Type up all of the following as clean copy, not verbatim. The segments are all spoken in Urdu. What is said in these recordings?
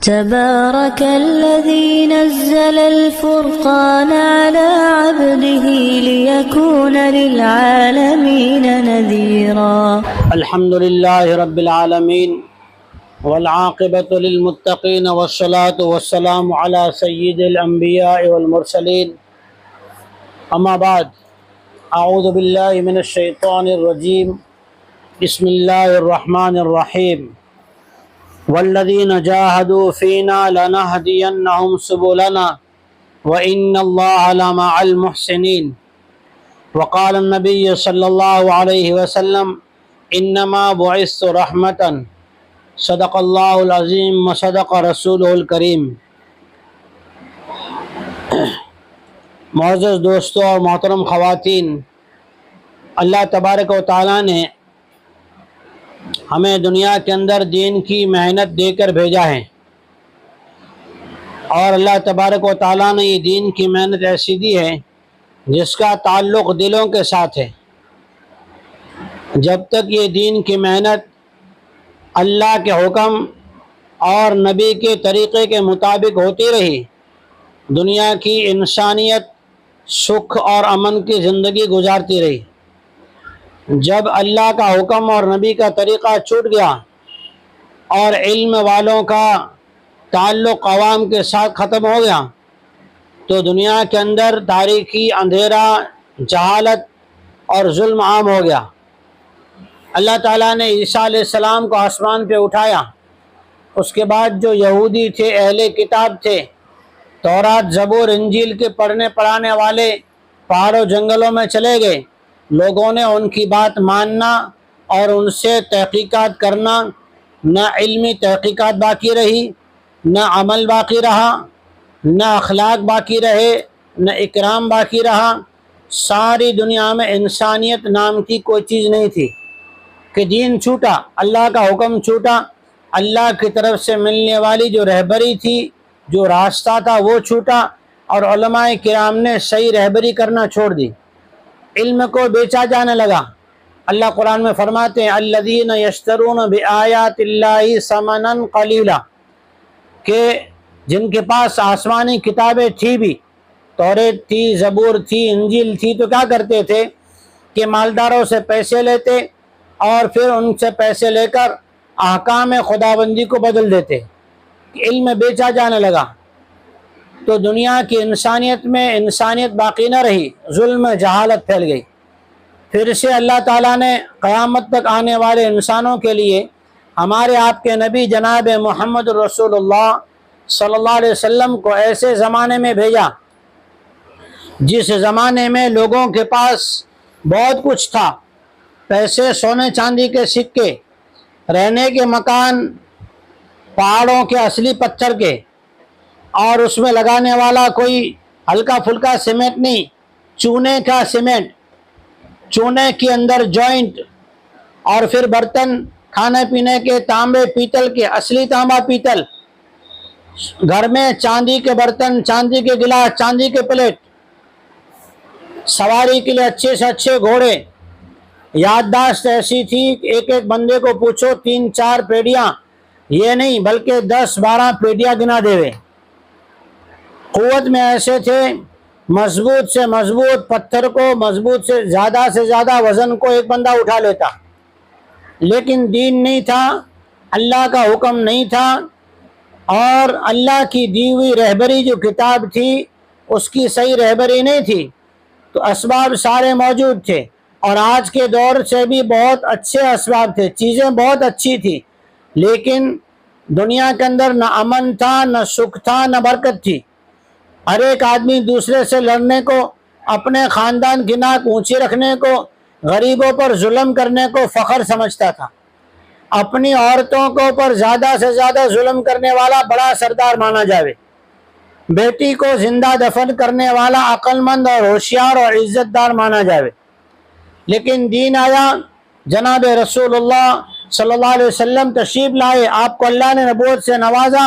تبارك الذي نزل الفرقان على عبده ليكون للعالمين نذيرا. الحمد لله رب العالمين والعاقبة للمتقين والصلاة والسلام على سيد الأنبياء والمرسلين. أما بعد، أعوذ بالله من الشيطان الرجيم. بسم الله الرحمن الرحيم. والذين جاهدوا فينا لنهدينهم سبلنا وإن الله لمع المحسنين. وقال النبي صلى الله عليه وسلم إنما بعثت رحمة. صدق الله العظيم وصدق رسوله الكريم. معزز دوستوں اور محترم خواتین، اللہ تبارک و تعالیٰ نے ہمیں دنیا کے اندر دین کی محنت دے کر بھیجا ہے، اور اللہ تبارک و تعالیٰ نے یہ دین کی محنت ایسی دی ہے جس کا تعلق دلوں کے ساتھ ہے. جب تک یہ دین کی محنت اللہ کے حکم اور نبی کے طریقے کے مطابق ہوتی رہی، دنیا کی انسانیت سکھ اور امن کی زندگی گزارتی رہی. جب اللہ کا حکم اور نبی کا طریقہ چھوٹ گیا اور علم والوں کا تعلق عوام کے ساتھ ختم ہو گیا، تو دنیا کے اندر تاریکی، اندھیرا، جہالت اور ظلم عام ہو گیا. اللہ تعالیٰ نے عیسیٰ علیہ السلام کو آسمان پہ اٹھایا. اس کے بعد جو یہودی تھے، اہل کتاب تھے، تورات، زبور، انجیل کے پڑھنے پڑھانے والے پہاڑوں جنگلوں میں چلے گئے. لوگوں نے ان کی بات ماننا اور ان سے تحقیقات کرنا. نہ علمی تحقیقات باقی رہی، نہ عمل باقی رہا، نہ اخلاق باقی رہے، نہ اکرام باقی رہا. ساری دنیا میں انسانیت نام کی کوئی چیز نہیں تھی کہ دین چھوٹا، اللہ کا حکم چھوٹا، اللہ کی طرف سے ملنے والی جو رہبری تھی، جو راستہ تھا، وہ چھوٹا، اور علماء کرام نے صحیح رہبری کرنا چھوڑ دی. علم کو بیچا جانے لگا. اللہ قرآن میں فرماتے ہیں الذین یشترون بآیات اللہ ثمنا قلیلا، کہ جن کے پاس آسمانی کتابیں تھی بھی، توریت تھی، زبور تھی، انجیل تھی، تو کیا کرتے تھے کہ مالداروں سے پیسے لیتے اور پھر ان سے پیسے لے کر احکام خداوندی کو بدل دیتے. علم بیچا جانے لگا تو دنیا کی انسانیت میں انسانیت باقی نہ رہی، ظلم، جہالت پھیل گئی. پھر سے اللہ تعالیٰ نے قیامت تک آنے والے انسانوں کے لیے ہمارے آپ کے نبی جناب محمد رسول اللہ صلی اللہ علیہ وسلم کو ایسے زمانے میں بھیجا جس زمانے میں لوگوں کے پاس بہت کچھ تھا، پیسے، سونے چاندی کے سکے، رہنے کے مکان پہاڑوں کے اصلی پتھر کے، اور اس میں لگانے والا کوئی ہلکا پھلکا سیمنٹ نہیں، چونے کا سیمنٹ، چونے کے اندر جوائنٹ، اور پھر برتن کھانے پینے کے تانبے پیتل کے، اصلی تانبا پیتل، گھر میں چاندی کے برتن، چاندی کے گلاس، چاندی کے پلیٹ، سواری کے لیے اچھے سے اچھے گھوڑے. یادداشت ایسی تھی ایک ایک بندے کو پوچھو 3-4 پیڑیاں، یہ نہیں بلکہ 10-12 پیڑیاں گنا دیوے. قوت میں ایسے تھے، مضبوط سے مضبوط پتھر کو، مضبوط سے زیادہ وزن کو ایک بندہ اٹھا لیتا. لیکن دین نہیں تھا، اللہ کا حکم نہیں تھا، اور اللہ کی دی ہوئی رہبری جو کتاب تھی اس کی صحیح رہبری نہیں تھی. تو اسباب سارے موجود تھے، اور آج کے دور سے بھی بہت اچھے اسباب تھے، چیزیں بہت اچھی تھی، لیکن دنیا کے اندر نہ امن تھا، نہ سکھ تھا، نہ برکت تھی. ہر ایک آدمی دوسرے سے لڑنے کو، اپنے خاندان کی ناک اونچی رکھنے کو، غریبوں پر ظلم کرنے کو فخر سمجھتا تھا. اپنی عورتوں کو پر زیادہ سے زیادہ ظلم کرنے والا بڑا سردار مانا جاوے. بیٹی کو زندہ دفن کرنے والا عقل مند اور ہوشیار اور عزت دار مانا جاوے. لیکن دین آیا، جناب رسول اللہ صلی اللہ علیہ وسلم تشریف لائے، آپ کو اللہ نے نبوت سے نوازا،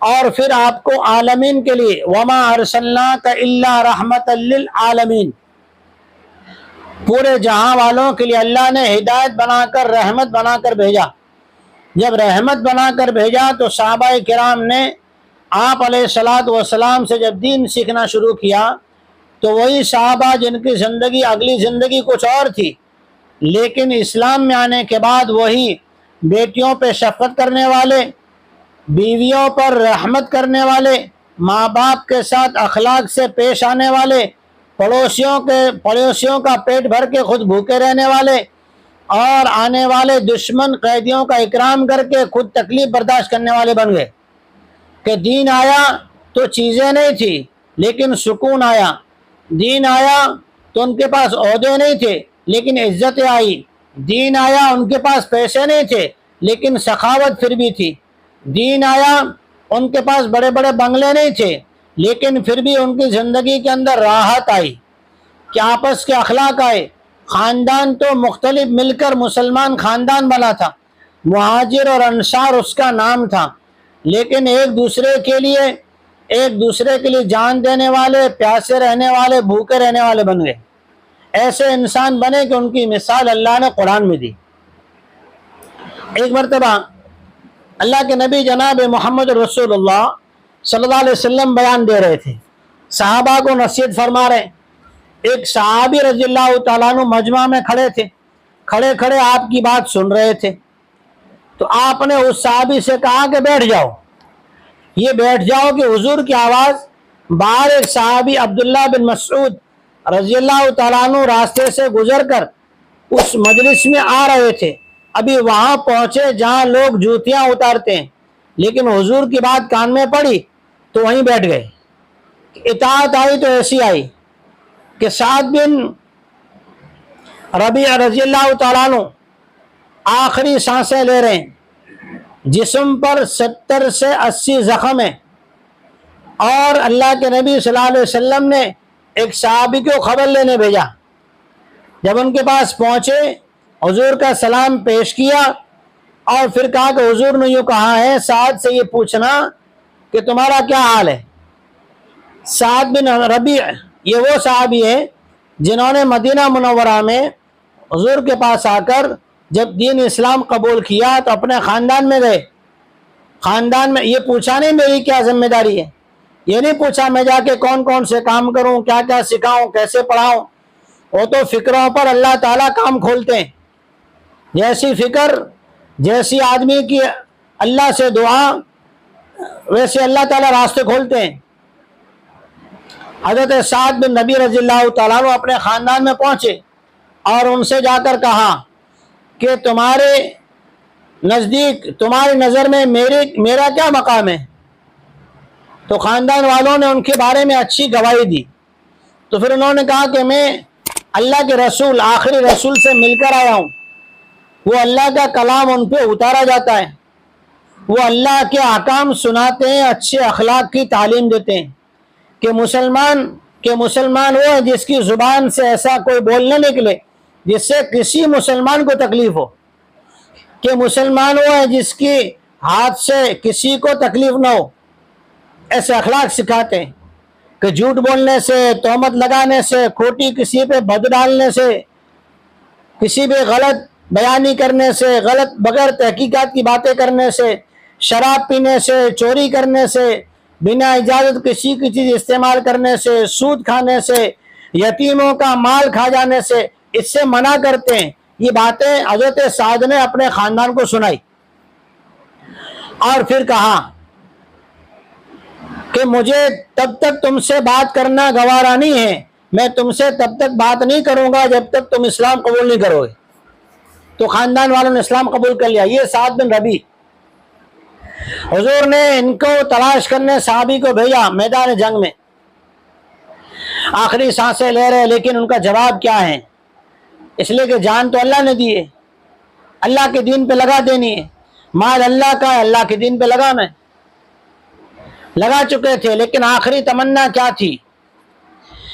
اور پھر آپ کو عالمین کے لیے وما ارسلناک الا رحمتا للعالمین، پورے جہاں والوں کے لیے اللہ نے ہدایت بنا کر، رحمت بنا کر بھیجا. جب رحمت بنا کر بھیجا تو صحابہ کرام نے آپ علیہ الصلوۃ والسلام سے جب دین سیکھنا شروع کیا تو وہی صحابہ جن کی زندگی اگلی زندگی کچھ اور تھی، لیکن اسلام میں آنے کے بعد وہی بیٹیوں پہ شفقت کرنے والے، بیویوں پر رحمت کرنے والے، ماں باپ کے ساتھ اخلاق سے پیش آنے والے، پڑوسیوں کا پیٹ بھر کے خود بھوکے رہنے والے، اور آنے والے دشمن قیدیوں کا اکرام کر کے خود تکلیف برداشت کرنے والے بن گئے کہ دین آیا تو چیزیں نہیں تھی لیکن سکون آیا، دین آیا تو ان کے پاس عہدے نہیں تھے لیکن عزتیں آئی، دین آیا ان کے پاس پیسے نہیں تھے لیکن سخاوت پھر بھی تھی، دین آیا ان کے پاس بڑے بڑے بنگلے نہیں تھے لیکن پھر بھی ان کی زندگی کے اندر راحت آئی کہ آپس کے اخلاق آئے۔ خاندان تو مختلف مل کر مسلمان خاندان بنا تھا، مہاجر اور انصار اس کا نام تھا، لیکن ایک دوسرے کے لیے جان دینے والے، پیاسے رہنے والے، بھوکے رہنے والے بن گئے۔ ایسے انسان بنے کہ ان کی مثال اللہ نے قرآن میں دی۔ ایک مرتبہ اللہ کے نبی جناب محمد رسول اللہ صلی اللہ علیہ وسلم بیان دے رہے تھے، صحابہ کو نصیحت فرما رہے، ایک صحابی رضی اللہ تعالیٰ عنہ مجمع میں کھڑے تھے، کھڑے کھڑے آپ کی بات سن رہے تھے، تو آپ نے اس صحابی سے کہا کہ بیٹھ جاؤ، یہ بیٹھ جاؤ کہ حضور کی آواز باہر ایک صحابی عبداللہ بن مسعود رضی اللہ تعالیٰ عنہ راستے سے گزر کر اس مجلس میں آ رہے تھے، ابھی وہاں پہنچے جہاں لوگ جوتیاں اتارتے ہیں، لیکن حضور کی بات کان میں پڑی تو وہیں بیٹھ گئے۔ اطاعت آئی تو ایسی آئی کہ سعد بن ربیع رضی اللہ تعالیٰ عنہ آخری سانسیں لے رہے ہیں، جسم پر 70 سے 80 زخم ہیں، اور اللہ کے نبی صلی اللہ علیہ وسلم نے ایک صحابی کو خبر لینے بھیجا۔ جب ان کے پاس پہنچے حضور کا سلام پیش کیا اور پھر کہا کہ حضور نے یوں کہا ہے سعد سے یہ پوچھنا کہ تمہارا کیا حال ہے۔ سعد بن ربیع یہ وہ صحابی ہیں جنہوں نے مدینہ منورہ میں حضور کے پاس آ کر جب دین اسلام قبول کیا تو اپنے خاندان میں گئے، خاندان میں یہ پوچھا نہیں میری کیا ذمہ داری ہے، یہ نہیں پوچھا میں جا کے کون کون سے کام کروں، کیا کیا سکھاؤں، کیسے پڑھاؤں، وہ تو فکروں پر اللہ تعالیٰ کام کھولتے ہیں، جیسی فکر جیسی آدمی کی اللہ سے دعا ویسے اللہ تعالیٰ راستے کھولتے ہیں۔ حضرت سعد بن ربیع رضی اللہ تعالیٰ عنہ اپنے خاندان میں پہنچے اور ان سے جا کر کہا کہ تمہارے نزدیک تمہاری نظر میں میرا کیا مقام ہے؟ تو خاندان والوں نے ان کے بارے میں اچھی گواہی دی۔ تو پھر انہوں نے کہا کہ میں اللہ کے رسول آخری رسول سے مل کر آیا ہوں، وہ اللہ کا کلام ان پہ اتارا جاتا ہے، وہ اللہ کے احکام سناتے ہیں، اچھے اخلاق کی تعلیم دیتے ہیں کہ مسلمان وہ ہے جس کی زبان سے ایسا کوئی بول نہ نکلے جس سے کسی مسلمان کو تکلیف ہو، کہ مسلمان وہ ہے جس کی ہاتھ سے کسی کو تکلیف نہ ہو، ایسے اخلاق سکھاتے ہیں کہ جھوٹ بولنے سے، تہمت لگانے سے، کھوٹی کسی پہ بد ڈالنے سے، کسی پہ غلط بیانی کرنے سے، غلط بغیر تحقیقات کی باتیں کرنے سے، شراب پینے سے، چوری کرنے سے، بنا اجازت کسی کی چیز استعمال کرنے سے، سود کھانے سے، یتیموں کا مال کھا جانے سے، اس سے منع کرتے ہیں۔ یہ باتیں حضرت سعد نے اپنے خاندان کو سنائی اور پھر کہا کہ مجھے تب تک تم سے بات کرنا گوارا نہیں ہے، میں تم سے تب تک بات نہیں کروں گا جب تک تم اسلام قبول نہیں کرو گے۔ تو خاندان والوں نے اسلام قبول کر لیا۔ یہ سعد بن ربیع، حضور نے ان کو تلاش کرنے صحابی کو بھیجا میدان جنگ میں، آخری سانسیں لے رہے لیکن ان کا جواب کیا ہے؟ اس لیے کہ جان تو اللہ نے دی ہے، اللہ کے دین پہ لگا دینی ہے، مال اللہ کا ہے، اللہ کے دین پہ لگانا ہے، لگا چکے تھے، لیکن آخری تمنا کیا تھی؟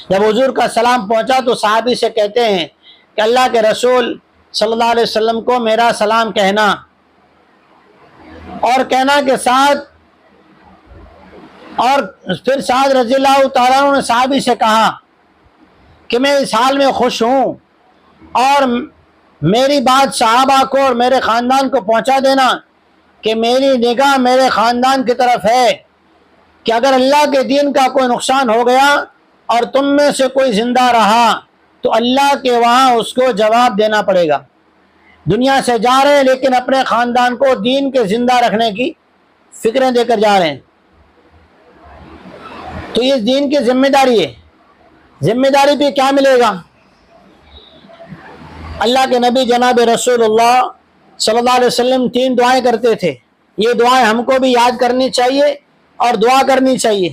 جب حضور کا سلام پہنچا تو صحابی سے کہتے ہیں کہ اللہ کے رسول صلی اللہ علیہ وسلم کو میرا سلام کہنا، اور کہنا کہ سعد، اور پھر سعد رضی اللہ تعالیٰ عنہ نے صحابی سے کہا کہ میں اس حال میں خوش ہوں اور میری بات صحابہ کو اور میرے خاندان کو پہنچا دینا کہ میری نگاہ میرے خاندان کی طرف ہے کہ اگر اللہ کے دین کا کوئی نقصان ہو گیا اور تم میں سے کوئی زندہ رہا تو اللہ کے وہاں اس کو جواب دینا پڑے گا۔ دنیا سے جا رہے ہیں لیکن اپنے خاندان کو دین کے زندہ رکھنے کی فکریں دے کر جا رہے ہیں، تو یہ دین کی ذمہ داری ہے۔ ذمہ داری پہ کیا ملے گا؟ اللہ کے نبی جناب رسول اللہ صلی اللہ علیہ وسلم 3 دعائیں کرتے تھے، یہ دعائیں ہم کو بھی یاد کرنی چاہیے اور دعا کرنی چاہیے۔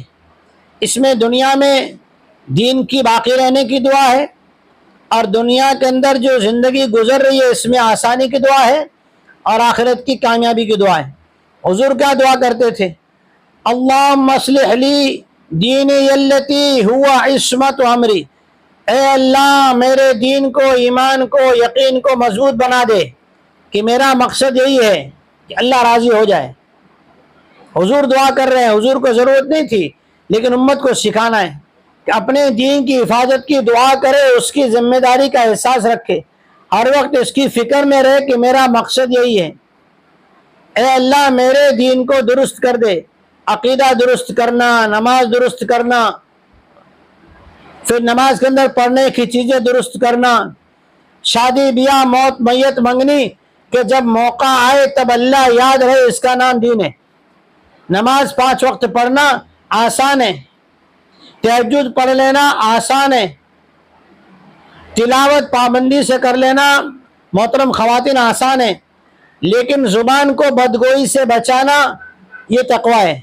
اس میں دنیا میں دین کی باقی رہنے کی دعا ہے، اور دنیا کے اندر جو زندگی گزر رہی ہے اس میں آسانی کی دعا ہے، اور آخرت کی کامیابی کی دعا ہے۔ حضور کیا دعا کرتے تھے؟ اللہم اصلح لی دینی التی ہوا عصمت امری، اے اللہ میرے دین کو، ایمان کو، یقین کو مضبوط بنا دے، کہ میرا مقصد یہی ہے کہ اللہ راضی ہو جائے۔ حضور دعا کر رہے ہیں، حضور کو ضرورت نہیں تھی لیکن امت کو سکھانا ہے کہ اپنے دین کی حفاظت کی دعا کرے، اس کی ذمہ داری کا احساس رکھے، ہر وقت اس کی فکر میں رہے کہ میرا مقصد یہی ہے، اے اللہ میرے دین کو درست کر دے، عقیدہ درست کرنا، نماز درست کرنا، پھر نماز کے اندر پڑھنے کی چیزیں درست کرنا، شادی بیاہ موت میت منگنی کہ جب موقع آئے تب اللہ یاد رہے، اس کا نام دین ہے۔ نماز 5 وقت پڑھنا آسان ہے، تہجد پڑھ لینا آسان ہے، تلاوت پابندی سے کر لینا محترم خواتین آسان ہے، لیکن زبان کو بدگوئی سے بچانا یہ تقوی ہے۔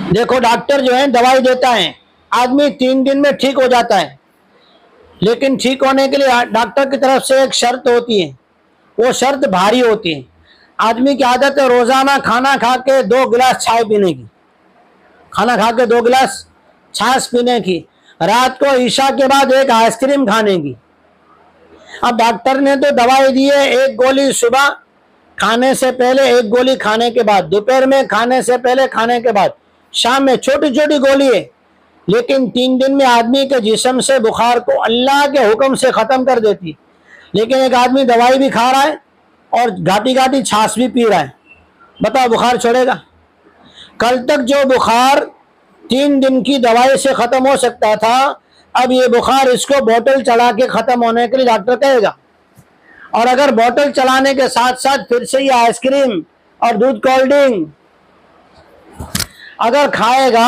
دیکھو ڈاکٹر جو ہے دوائی دیتا ہے، آدمی 3 دن میں ٹھیک ہو جاتا ہے، لیکن ٹھیک ہونے کے لیے ڈاکٹر کی طرف سے ایک شرط ہوتی ہے، وہ شرط بھاری ہوتی ہے۔ آدمی کی عادت ہے روزانہ کھانا کھا کے 2 گلاس چائے پینے کی، کھانا کھا کے 2 گلاس چھاچھ پینے کی، رات کو عشاء کے بعد ایک آئس کریم کھانے کی۔ اب ڈاکٹر نے تو دوائی دی ہے، 1 گولی صبح کھانے سے پہلے، 1 گولی کھانے کے بعد، دوپہر میں کھانے سے پہلے، کھانے کے بعد، شام میں چھوٹی چھوٹی گولی ہے، لیکن 3 دن میں آدمی کے جسم سے بخار کو اللہ کے حکم سے ختم کر دیتی۔ لیکن ایک آدمی دوائی بھی کھا رہا ہے اور گھاٹی گھاٹی چھاچھ بھی پی رہا ہے، بتاؤ بخار چھوڑے گا؟ کل تک جو بخار 3 دن کی دوائی سے ختم ہو سکتا تھا، اب یہ بخار اس کو بوٹل چلا کے ختم ہونے کے لیے ڈاکٹر کہے گا۔ اور اگر بوٹل چلانے کے ساتھ ساتھ پھر سے یہ آئس کریم اور دودھ کولڈ ڈرنک اگر کھائے گا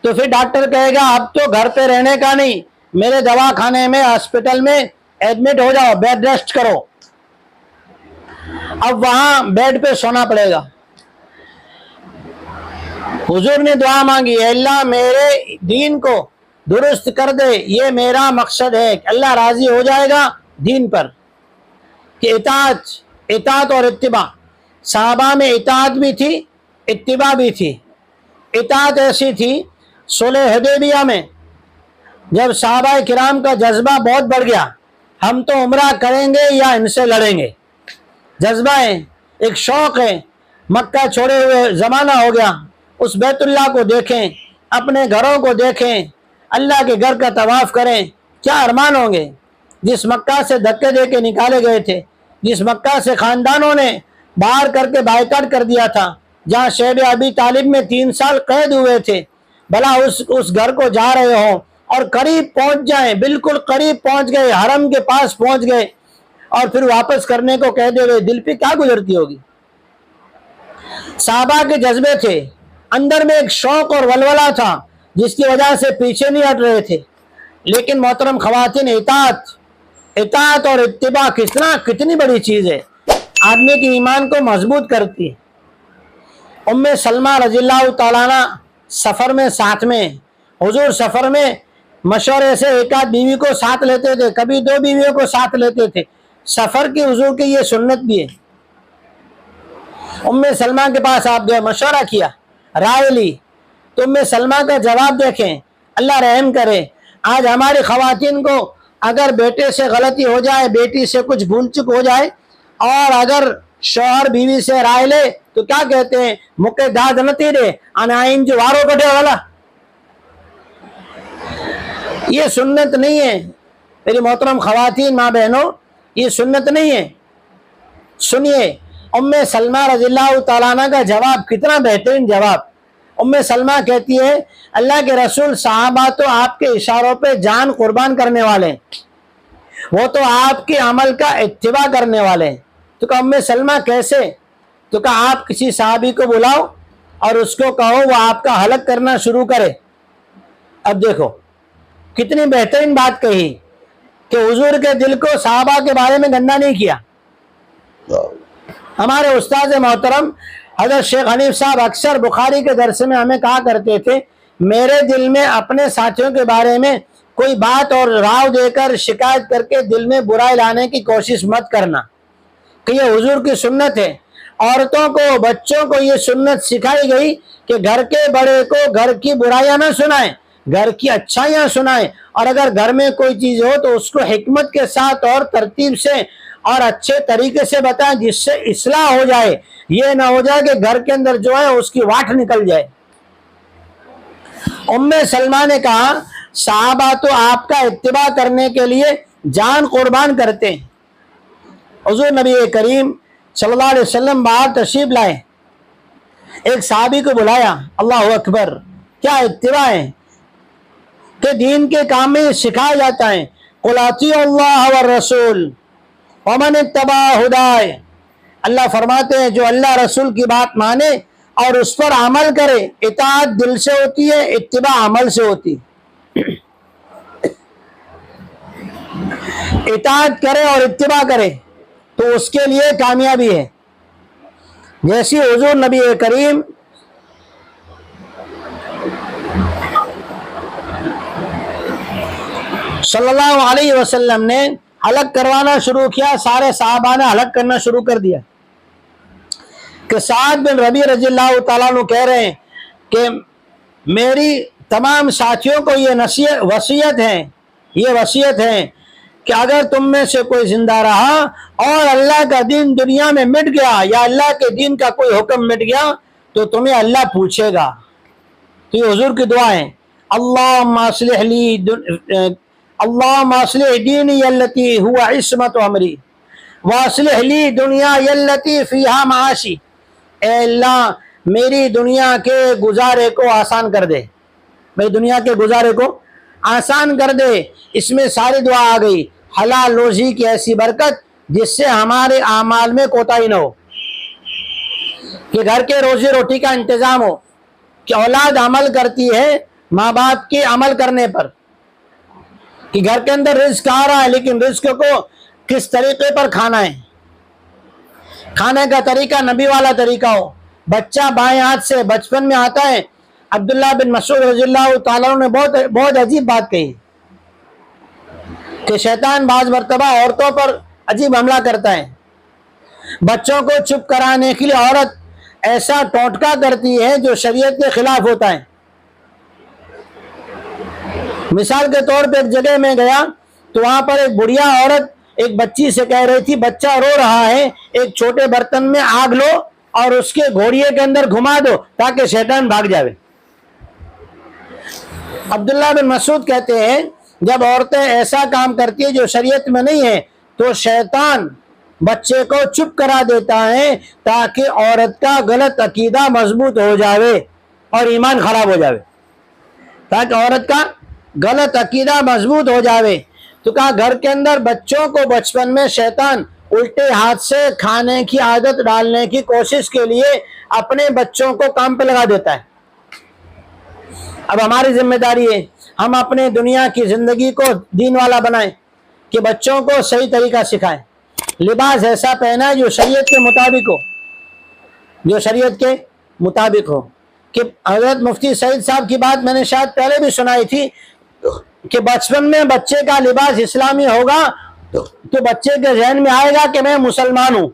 تو پھر ڈاکٹر کہے گا اب تو گھر پہ رہنے کا نہیں، میرے دوا خانے میں ہاسپٹل میں ایڈمٹ ہو جاؤ، بیڈ ریسٹ کرو۔ اب وہاں بیڈ پہ سونا پڑے گا۔ حضور نے دعا مانگی، اے اللہ میرے دین کو درست کر دے، یہ میرا مقصد ہے کہ اللہ راضی ہو جائے گا دین پر، کہ اطاعت اور اتباع۔ صحابہ میں اطاعت بھی تھی، اتباع بھی تھی۔ اطاعت ایسی تھی، صلح حدیبیہ میں جب صحابہ کرام کا جذبہ بہت بڑھ گیا، ہم تو عمرہ کریں گے یا ان سے لڑیں گے، جذبہ ہے، ایک شوق ہے، مکہ چھوڑے ہوئے زمانہ ہو گیا، اس بیت اللہ کو دیکھیں، اپنے گھروں کو دیکھیں، اللہ کے گھر کا طواف کریں، کیا ارمان ہوں گے۔ جس مکہ سے دھکے دے کے نکالے گئے تھے، جس مکہ سے خاندانوں نے باہر کر کے بائیکاٹ کر دیا تھا، جہاں شیب ابی طالب میں 3 سال قید ہوئے تھے، بھلا اس گھر کو جا رہے ہوں اور قریب پہنچ جائیں، بالکل قریب پہنچ گئے، حرم کے پاس پہنچ گئے، اور پھر واپس کرنے کو کہہ دے گئے، دل پہ کیا گزرتی ہوگی۔ صحابہ کے جذبے تھے، اندر میں ایک شوق اور ولولہ تھا جس کی وجہ سے پیچھے نہیں ہٹ رہے تھے۔ لیکن محترم خواتین، اطاعت اور اتباع کتنی بڑی چیز ہے، آدمی کے ایمان کو مضبوط کرتی ہے۔ ام سلمہ رضی اللہ تعالیٰ عنہ سفر میں ساتھ میں، حضور سفر میں مشورے سے ایک آدھ بیوی کو ساتھ لیتے تھے، کبھی 2 بیویوں کو ساتھ لیتے تھے، سفر کی حضور کی یہ سنت بھی ہے۔ ام سلمہ کے پاس آپ گئے، مشورہ کیا، رائے لی، تو ام سلمہ کا جواب دیکھیں، اللہ رحم کرے۔ آج ہماری خواتین کو اگر بیٹے سے غلطی ہو جائے، بیٹی سے کچھ بھول چک ہو جائے، اور اگر شوہر بیوی سے رائے لے تو کیا کہتے ہیں، مکے داد نتی دے انائن جو وارو کٹے والا۔ یہ سنت نہیں ہے میری محترم خواتین، ماں بہنوں، یہ سنت نہیں ہے۔ سنیے، ام سلمہ رضی اللہ تعالیٰ عنہ کا جواب کتنا بہترین جواب. ام سلمہ کہتی ہے اللہ کے رسول صحابہ تو آپ کے اشاروں پہ جان قربان کرنے والے ہیں, وہ تو آپ کے عمل کا اتباع کرنے والے ہیں. تو کہا ام سلمہ کیسے؟ تو کہا آپ کسی صحابی کو بلاؤ اور اس کو کہو وہ آپ کا حلق کرنا شروع کرے. اب دیکھو کتنی بہترین بات کہی کہ حضور کے دل کو صحابہ کے بارے میں گندا نہیں کیا. ہمارے استاد محترم حضرت شیخ حنیف صاحب اکثر بخاری کے درس میں ہمیں کہا کرتے تھے میرے دل میں اپنے ساتھیوں کے بارے میں کوئی بات اور راو دے کر شکایت کر کے دل میں برائی لانے کی کوشش مت کرنا, کہ یہ حضور کی سنت ہے. عورتوں کو بچوں کو یہ سنت سکھائی گئی کہ گھر کے بڑے کو گھر کی برائیاں نہ سنائیں, گھر کی اچھائیاں سنائیں, اور اگر گھر میں کوئی چیز ہو تو اس کو حکمت کے ساتھ اور ترتیب سے اور اچھے طریقے سے بتائیں جس سے اصلاح ہو جائے. یہ نہ ہو جائے کہ گھر کے اندر جو ہے اس کی واٹ نکل جائے. ام سلمہ نے کہا صحابہ تو آپ کا اتباع کرنے کے لیے جان قربان کرتے ہیں. حضور نبی کریم صلی اللہ علیہ وسلم باہر تشریف لائے, ایک صحابی کو بلایا, اللہ اکبر کیا اتباع ہے کہ دین کے کام میں سکھایا جاتا ہے. قل اطیعوا اللہ والرسول ومن اتبع ہدائے, اللہ فرماتے ہیں جو اللہ رسول کی بات مانے اور اس پر عمل کرے. اطاعت دل سے ہوتی ہے, اتباع عمل سے ہوتی ہے. اطاعت کرے اور اتباع کرے تو اس کے لیے کامیابی ہے. جیسی حضور نبی کریم صلی اللہ علیہ وسلم نے حلق کروانا شروع کیا, سارے صحابہ نے حلق کرنا شروع کر دیا. کہ سعد بن ربیع رضی اللہ تعالیٰ عنہ کہہ رہے ہیں کہ میری تمام ساتھیوں کو یہ وصیت ہے کہ اگر تم میں سے کوئی زندہ رہا اور اللہ کا دین دنیا میں مٹ گیا یا اللہ کے دین کا کوئی حکم مٹ گیا تو تمہیں اللہ پوچھے گا. تو یہ حضور کی دعا ہے, اللہم اصلح دینی التی ہوا عصمت امری واصلح لی دنیا التی فیہا معاشی. اے اللہ میری دنیا کے گزارے کو آسان کر دے, میری دنیا کے گزارے کو آسان کر دے. اس میں ساری دعا آ گئی, حلال روزی کی ایسی برکت جس سے ہمارے اعمال میں کوتاہی نہ ہو, کہ گھر کے روزی روٹی کا انتظام ہو, کہ اولاد عمل کرتی ہے ماں باپ کے عمل کرنے پر, کہ گھر کے اندر رزق آ رہا ہے لیکن رزق کو کس طریقے پر کھانا ہے, کھانے کا طریقہ نبی والا طریقہ ہو. بچہ بائیں ہاتھ سے بچپن میں آتا ہے. عبداللہ بن مسعود رضی اللہ تعالیٰ نے بہت عجیب بات کہی کہ شیطان بعض مرتبہ عورتوں پر عجیب حملہ کرتا ہے. بچوں کو چپ کرانے کے لیے عورت ایسا ٹوٹکا کرتی ہے جو شریعت کے خلاف ہوتا ہے. مثال کے طور پہ ایک جگہ میں گیا تو وہاں پر ایک بڑھیا عورت ایک بچی سے کہہ رہی تھی بچہ رو رہا ہے, ایک چھوٹے برتن میں آگ لو اور اس کے گھوڑیے کے اندر گھما دو تاکہ شیطان بھاگ جاوے. عبداللہ بن مسعود کہتے ہیں جب عورتیں ایسا کام کرتی ہیں جو شریعت میں نہیں ہے تو شیطان بچے کو چپ کرا دیتا ہے تاکہ عورت کا غلط عقیدہ مضبوط ہو جاوے اور ایمان خراب ہو جاوے, تاکہ عورت کا غلط عقیدہ مضبوط ہو جاوے. تو کہا گھر کے اندر بچوں کو بچپن میں شیطان الٹے ہاتھ سے کھانے کی عادت ڈالنے کی کوشش کے لیے اپنے بچوں کو کام پہ لگا دیتا ہے. اب ہماری ذمہ داری ہے ہم اپنے دنیا کی زندگی کو دین والا بنائیں, کہ بچوں کو صحیح طریقہ سکھائیں. لباس ایسا پہنا جو شریعت کے مطابق ہو, کہ حضرت مفتی سعید صاحب کی بات میں نے شاید پہلے بھی سنائی تھی کہ بچپن میں بچے کا لباس اسلامی ہوگا تو بچے کے ذہن میں آئے گا کہ میں مسلمان ہوں,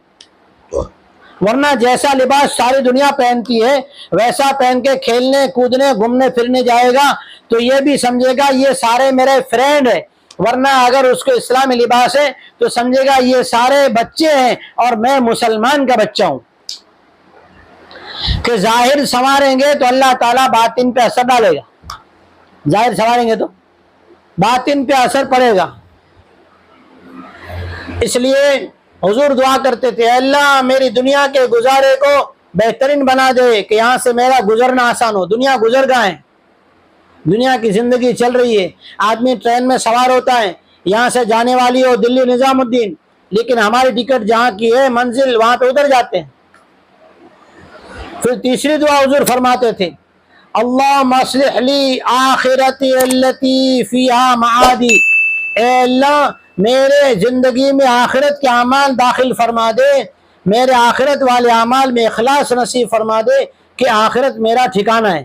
ورنہ جیسا لباس ساری دنیا پہنتی ہے ویسا پہن کے کھیلنے کودنے گھومنے پھرنے جائے گا تو یہ بھی سمجھے گا یہ سارے میرے فرینڈ ہیں, ورنہ اگر اس کو اسلامی لباس ہے تو سمجھے گا یہ سارے بچے ہیں اور میں مسلمان کا بچہ ہوں. کہ ظاہر سنواریں گے تو اللہ تعالیٰ باطن پہ اثر ڈالے گا, ظاہر سنواریں گے تو باطن پہ اثر پڑے گا. اس لیے حضور دعا کرتے تھے، اے اللہ میری دنیا کے گزارے کو بہترین بنا دے کہ یہاں سے میرا گزرنا آسان ہو۔ دنیا گزر گئے، دنیا کی زندگی چل رہی ہے، آدمی ٹرین میں سوار ہوتا ہے، یہاں سے جانے والی ہو دلی نظام الدین، لیکن ہماری ٹکٹ جہاں کی ہے منزل وہاں پہ اتر جاتے ہیں۔ پھر تیسری دعا حضور فرماتے تھے، اللہم اصلح لی آخرتی التی فیہا معادی، اے اللہ میرے زندگی میں آخرت کے اعمال داخل فرما دے، میرے آخرت والے اعمال میں اخلاص نصیب فرما دے کہ آخرت میرا ٹھکانہ ہے۔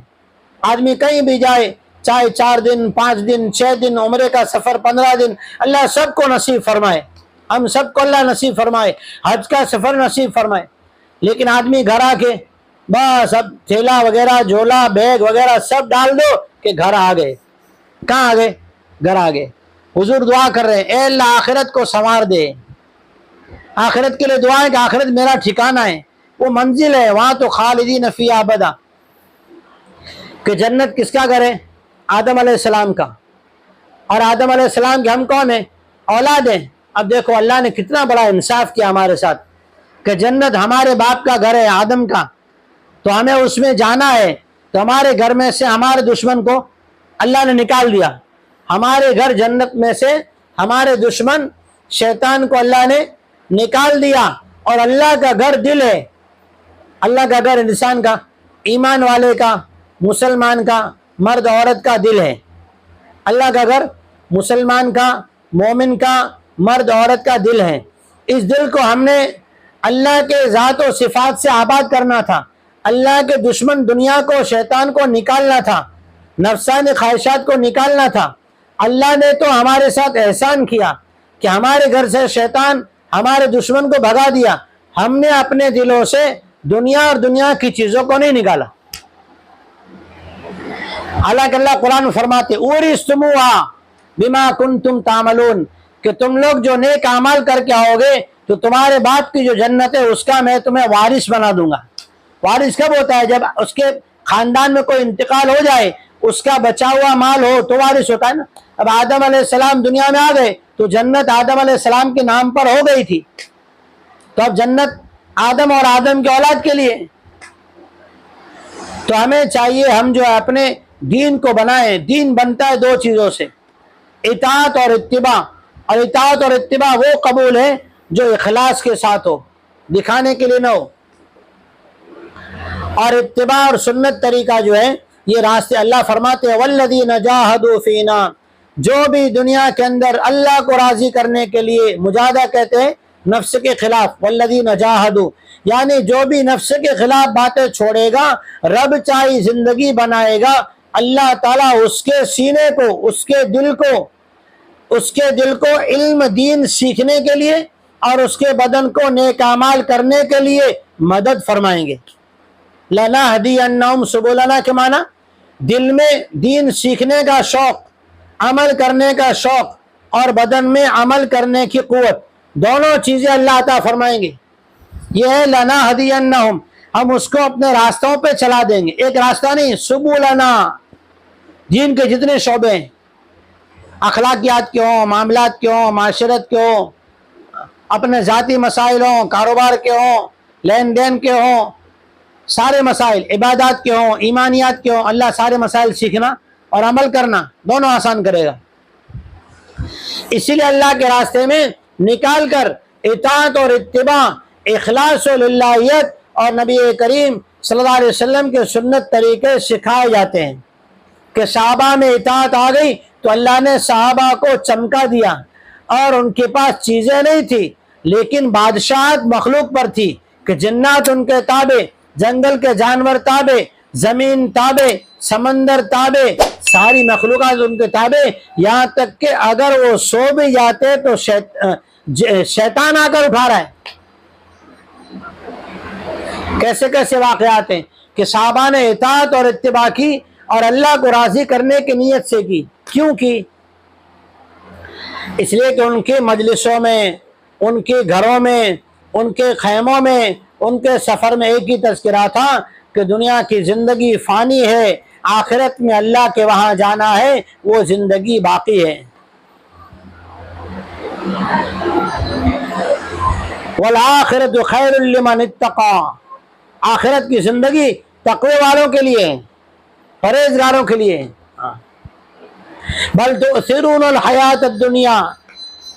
آدمی کہیں بھی جائے، چاہے 4 دن 5 دن 6 دن عمرے کا سفر 15 دن، اللہ سب کو نصیب فرمائے، ہم سب کو اللہ نصیب فرمائے، حج کا سفر نصیب فرمائے۔ لیکن آدمی گھر آ کے بس اب تھیلا وغیرہ جھولا بیگ وغیرہ سب ڈال دو کہ گھر آ گئے۔ کہاں آ گئے؟ گھر آ گئے۔ حضور دعا کر رہے ہیں، اے اللہ آخرت کو سنوار دے، آخرت کے لیے دعا ہے کہ آخرت میرا ٹھکانہ ہے، وہ منزل ہے، وہاں تو خالدین فیہا ابدا۔ کہ جنت کس کا گھر ہے؟ آدم علیہ السلام کا، اور آدم علیہ السلام کے ہم کون ہیں؟ اولاد ہیں۔ اب دیکھو اللہ نے کتنا بڑا انصاف کیا ہمارے ساتھ کہ جنت ہمارے باپ کا گھر ہے، آدم کا، تو ہمیں اس میں جانا ہے، تو ہمارے گھر میں سے ہمارے دشمن کو اللہ نے نکال دیا، ہمارے گھر جنت میں سے ہمارے دشمن شیطان کو اللہ نے نکال دیا۔ اور اللہ کا گھر دل ہے، اللہ کا گھر انسان کا، ایمان والے کا، مسلمان کا، مرد عورت کا دل ہے۔ اللہ کا گھر مسلمان کا، مومن کا، مرد عورت کا دل ہے۔ اس دل کو ہم نے اللہ کے ذات و صفات سے آباد کرنا تھا، اللہ کے دشمن دنیا کو شیطان کو نکالنا تھا، نفسانی خواہشات کو نکالنا تھا۔ اللہ نے تو ہمارے ساتھ احسان کیا کہ ہمارے گھر سے شیطان ہمارے دشمن کو بھگا دیا، ہم نے اپنے دلوں سے دنیا اور دنیا کی چیزوں کو نہیں نکالا۔ حالانکہ اللہ قرآن میں فرماتے اورثتموہا بما کنتم تعملون، کہ تم لوگ جو نیک اعمال کر کے آؤ گے تو تمہارے باپ کی جو جنت ہے اس کا میں تمہیں وارث بنا دوں گا۔ وارث کب ہوتا ہے؟ جب اس کے خاندان میں کوئی انتقال ہو جائے، اس کا بچا ہوا مال ہو تو وارث ہوتا ہے نا۔ اب آدم علیہ السلام دنیا میں آ گئے تو جنت آدم علیہ السلام کے نام پر ہو گئی تھی، تو اب جنت آدم اور آدم کے اولاد کے لیے۔ تو ہمیں چاہیے ہم جو ہے اپنے دین کو بنائیں۔ دین بنتا ہے 2 چیزوں سے، اطاعت اور اتباع، اور اطاعت اور اتباع وہ قبول ہے جو اخلاص کے ساتھ ہو، دکھانے کے لیے نہ ہو۔ اور اتباع اور سنت طریقہ جو ہے یہ راستے، اللہ فرماتے ہیں والذین جاہدوا فینا، جو بھی دنیا کے اندر اللہ کو راضی کرنے کے لیے، مجاہدہ کہتے ہیں نفس کے خلاف، والذین جاہدوا یعنی جو بھی نفس کے خلاف باتیں چھوڑے گا، رب چاہی زندگی بنائے گا، اللہ تعالیٰ اس کے سینے کو، اس کے دل کو علم دین سیکھنے کے لیے اور اس کے بدن کو نیک اعمال کرنے کے لیے مدد فرمائیں گے۔ لَنَهْدِيَنَّهُمْ سُبُلَنَا کے معنی دل میں دین سیکھنے کا شوق، عمل کرنے کا شوق، اور بدن میں عمل کرنے کی قوت، دونوں چیزیں اللہ عطا فرمائیں گے۔ یہ ہے لَنَهْدِيَنَّهُمْ، ہم اس کو اپنے راستوں پہ چلا دیں گے۔ ایک راستہ نہیں، سبولنا، دین کے جتنے شعبے ہیں، اخلاقیات کے ہوں، معاملات کے ہوں، معاشرت کے ہوں، اپنے ذاتی مسائل ہوں، کاروبار کے ہوں، لین دین کے ہوں، سارے مسائل، عبادات کے ہوں، ایمانیات کے ہوں، اللہ سارے مسائل سیکھنا اور عمل کرنا دونوں آسان کرے گا۔ اسی لیے اللہ کے راستے میں نکال کر اطاعت اور اتباع، اخلاص و للہیت اور نبی کریم صلی اللہ علیہ وسلم کے سنت طریقے سکھائے جاتے ہیں۔ کہ صحابہ میں اطاعت آ گئی تو اللہ نے صحابہ کو چمکا دیا، اور ان کے پاس چیزیں نہیں تھی لیکن بادشاہت مخلوق پر تھی، کہ جنات ان کے تابع، جنگل کے جانور تابع، زمین تابع، سمندر تابع، ساری مخلوقات ان کے تابع، یہاں تک کہ اگر وہ سو بھی جاتے تو شیطان آ کر اٹھا رہا ہے۔ کیسے کیسے واقعات ہیں کہ صحابہ نے اطاعت اور اتباع کی اور اللہ کو راضی کرنے کی نیت سے کی۔ کیوں کی؟ اس لیے کہ ان کے مجلسوں میں، ان کے گھروں میں، ان کے خیموں میں، ان کے سفر میں ایک ہی تذکرہ تھا کہ دنیا کی زندگی فانی ہے، آخرت میں اللہ کے وہاں جانا ہے، وہ زندگی باقی ہے۔ والآخرۃ خیر لمن اتقی، آخرت کی زندگی تقوی والوں کے لیے، پرہیزگاروں کے لیے۔ بل تؤثرون الحیات الدنیا،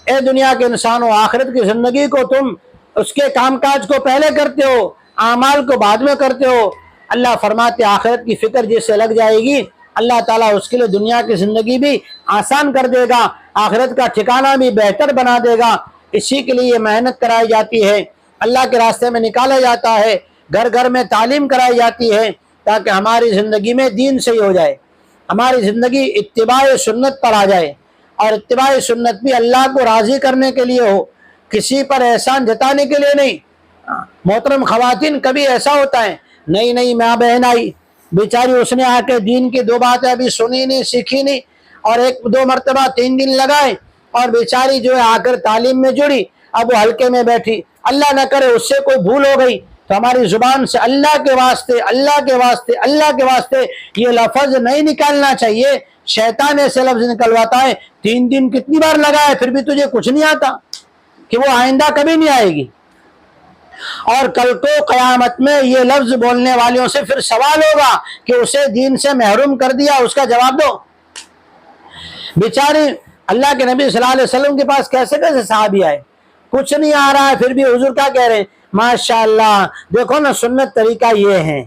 اے دنیا کے انسانوں، آخرت کی زندگی کو تم اس کے کام کاج کو پہلے کرتے ہو، اعمال کو بعد میں کرتے ہو۔ اللہ فرماتے آخرت کی فکر جس سے لگ جائے گی اللہ تعالیٰ اس کے لیے دنیا کی زندگی بھی آسان کر دے گا، آخرت کا ٹھکانہ بھی بہتر بنا دے گا۔ اسی کے لیے محنت کرائی جاتی ہے، اللہ کے راستے میں نکالا جاتا ہے، گھر گھر میں تعلیم کرائی جاتی ہے، تاکہ ہماری زندگی میں دین صحیح ہو جائے، ہماری زندگی اتباع سنت پر آ جائے، اور اتباع سنت بھی اللہ کو راضی کرنے کے لیے ہو، کسی پر احسان جتانے کے لیے نہیں۔ محترم خواتین، کبھی ایسا ہوتا ہے نئی نئی ماں بہن آئی، بیچاری اس نے آ کے دین کی دو باتیں ابھی سنی نہیں، سیکھی نہیں، اور ایک دو مرتبہ 3 دن لگائے، اور بیچاری جو ہے آ کر تعلیم میں جڑی، اب وہ حلقے میں بیٹھی، اللہ نہ کرے اس سے کوئی بھول ہو گئی تو ہماری زبان سے اللہ کے واسطے، اللہ کے واسطے، اللہ کے واسطے یہ لفظ نہیں نکالنا چاہیے۔ شیطان ایسے لفظ نکلواتا ہے 3 دن کتنی بار لگائے پھر بھی تجھے کچھ نہیں آتا، کہ وہ آئندہ کبھی نہیں آئے گی۔ اور کل کو قیامت میں یہ لفظ بولنے والوں سے پھر سوال ہوگا کہ اسے دین سے محروم کر دیا، اس کا جواب دو۔ بیچاری اللہ کے نبی صلی اللہ علیہ وسلم کے پاس کیسے کیسے صحابی آئے، کچھ نہیں آ رہا ہے پھر بھی حضور کیا کہہ رہے ہیں، ماشاءاللہ دیکھو نا سنت طریقہ یہ ہے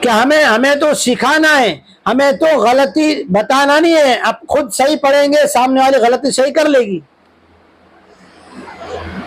کہ ہمیں تو سکھانا ہے، ہمیں تو غلطی بتانا نہیں ہے، اب خود صحیح پڑھیں گے سامنے والی غلطی صحیح کر لے گی۔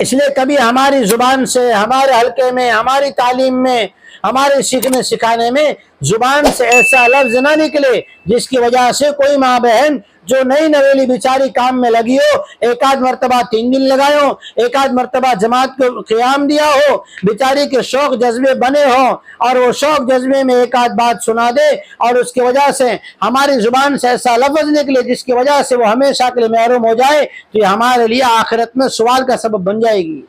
اس لیے کبھی ہماری زبان سے، ہمارے حلقے میں، ہماری تعلیم میں، ہمارے سیکھنے سکھانے میں زبان سے ایسا لفظ نہ نکلے جس کی وجہ سے کوئی ماں بہن جو نئی نویلی بیچاری کام میں لگی ہو، ایک آدھ مرتبہ 3 دن لگائے ہو، ایک آدھ مرتبہ جماعت کو قیام دیا ہو، بیچاری کے شوق جذبے بنے ہوں، اور وہ شوق جذبے میں ایک آدھ بات سنا دے اور اس کی وجہ سے ہماری زبان سے ایسا لفظ نکلے جس کی وجہ سے وہ ہمیشہ کے لیے محروم ہو جائے، تو یہ ہمارے لیے آخرت میں سوال کا سبب بن جائے گی۔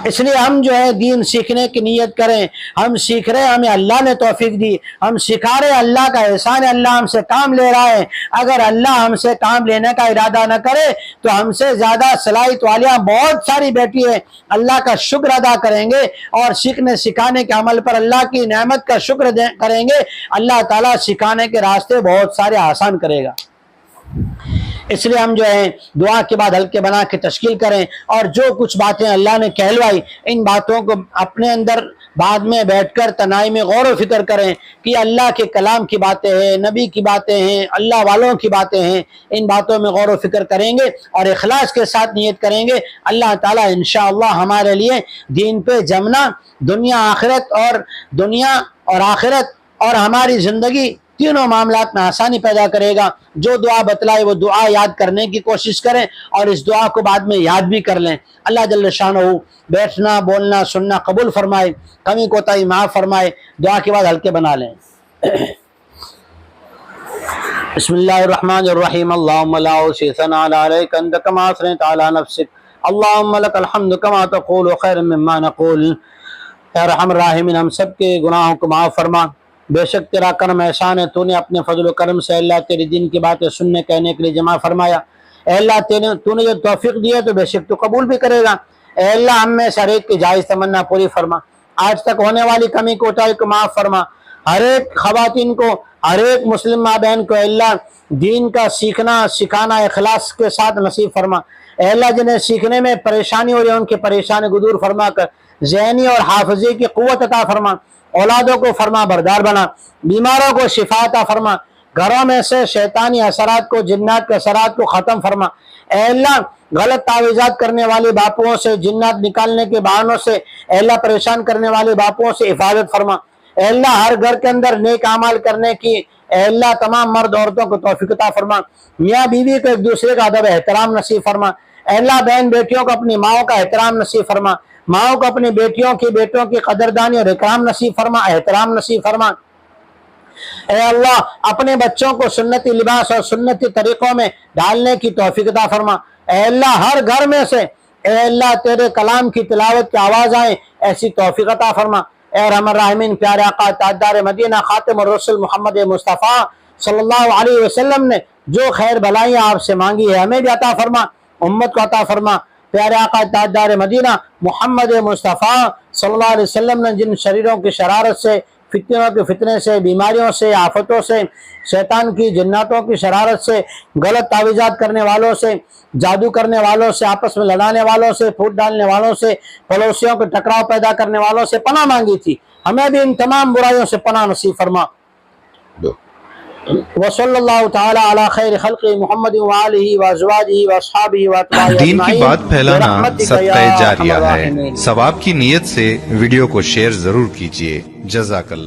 اس لیے ہم جو ہے دین سیکھنے کی نیت کریں، ہم سیکھ رہے ہیں، ہمیں اللہ نے توفیق دی، ہم سکھا رہے ہیں، اللہ کا احسان ہے، اللہ ہم سے کام لے رہا ہے۔ اگر اللہ ہم سے کام لینے کا ارادہ نہ کرے تو ہم سے زیادہ صلاحیت والیاں بہت ساری بیٹھی ہیں، اللہ کا شکر ادا کریں گے اور سیکھنے سکھانے کے عمل پر اللہ کی نعمت کا شکر کریں گے، اللہ تعالیٰ سکھانے کے راستے بہت سارے آسان کرے گا۔ اس لیے ہم جو ہے دعا کے بعد حلقے بنا کے تشکیل کریں، اور جو کچھ باتیں اللہ نے کہلوائی ان باتوں کو اپنے اندر بعد میں بیٹھ کر تنہائی میں غور و فکر کریں کہ اللہ کے کلام کی باتیں ہیں، نبی کی باتیں ہیں، اللہ والوں کی باتیں ہیں، ان باتوں میں غور و فکر کریں گے اور اخلاص کے ساتھ نیت کریں گے، اللہ تعالیٰ انشاءاللہ ہمارے لیے دین پہ جمنا، دنیا اور آخرت اور ہماری زندگی تینوں معاملات میں آسانی پیدا کرے گا۔ جو دعا بتلائے وہ دعا یاد کرنے کی کوشش کریں اور اس دعا کو بعد میں یاد بھی کر لیں۔ اللہ جل شانہ بیٹھنا، بولنا، سننا قبول فرمائے، کمی کوتاہی معاف فرمائے۔ دعا کے بعد ہلکے بنا لیں۔ بسم اللہ الرحمن الرحیم، اللہم لا احصی ثناء علیک انت کما اثنیت علی نفسک، اللہم لک الحمد کما تقول خیر مما نقول۔ اے ارحم الراحمین، ہم سب کے گناہوں کو معاف فرما، بے شک تیرا کرم احسان ہے، تو نے اپنے فضل و کرم سے اللہ تیری دین کی باتیں سننے کہنے کے لیے جمع فرمایا۔ اے اللہ تو نے جو توفیق دی ہے تو بے شک تو قبول بھی کرے گا۔ اے اللہ ہم میں ہر ایک کی جائز تمنا پوری فرما، آج تک ہونے والی کمی کوتاہی کو معاف فرما، ہر ایک خواتین کو، ہر ایک مسلم ماں بہن کو اے اللہ دین کا سیکھنا سکھانا اخلاص کے ساتھ نصیب فرما۔ اے اللہ جنہیں سیکھنے میں پریشانی ہو رہی ہے ان کی پریشانی دور فرما کر ذہنی اور حافظی کی قوت عطا فرما، اولادوں کو فرما بردار بنا، بیماروں کو شفا عطا فرما، گھروں میں سے شیطانی اثرات کو، جنات کے اثرات کو ختم فرما۔ اے اللہ غلط تعویذات کرنے والے باپوؤں سے، جنات نکالنے کے بہانوں سے اے اللہ پریشان کرنے والے باپوؤں سے حفاظت فرما۔ اے اللہ ہر گھر کے اندر نیک اعمال کرنے کی اے اللہ تمام مرد عورتوں کو توفیق عطا فرما، میاں بیوی کو ایک دوسرے کا ادب احترام نصیب فرما۔ اے اللہ بہن بیٹیوں کو اپنی ماؤں کا احترام نصیب فرما، ماؤں کو اپنی بیٹیوں کی بیٹوں کی قدردانی اور اکرام نصیب فرما، احترام نصیب فرما۔ اے اللہ اپنے بچوں کو سنتی لباس اور سنتی طریقوں میں ڈالنے کی توفیق عطا فرما۔ اے اللہ ہر گھر میں سے اے اللہ تیرے کلام کی تلاوت کی آواز آئے ایسی توفیق عطا فرما۔ اے ارحم الراحمین پیارے آقا تاجدار مدینہ خاتم الرسل محمد مصطفیٰ صلی اللہ علیہ وسلم نے جو خیر بھلائیاں آپ سے مانگی ہے ہمیں بھی عطا فرما، امت کو عطا فرما، پیارے آقا تاجدار مدینہ محمد مصطفیٰ صلی اللہ علیہ وسلم نے جن شریروں کی شرارت سے، فتنوں کے فتنے سے، بیماریوں سے، آفتوں سے، شیطان کی جناتوں کی شرارت سے، غلط تعویذات کرنے والوں سے، جادو کرنے والوں سے، آپس میں لڑانے والوں سے، پھوٹ ڈالنے والوں سے، پڑوسیوں کے ٹکراؤ پیدا کرنے والوں سے پناہ مانگی تھی. ہمیں بھی ان تمام برائیوں سے پناہ نصیب فرما. وصلی اللہ تعالی علی خیر خلق محمد وآلہ وازواجہ واصحابہ واتباعہ دین کی اجمعین بات پھیلانا برحمتک صدقہ یا ارحم جاریہ ہے. الراحمین. ثواب کی نیت سے ویڈیو کو شیئر ضرور کیجیے. جزاک اللہ.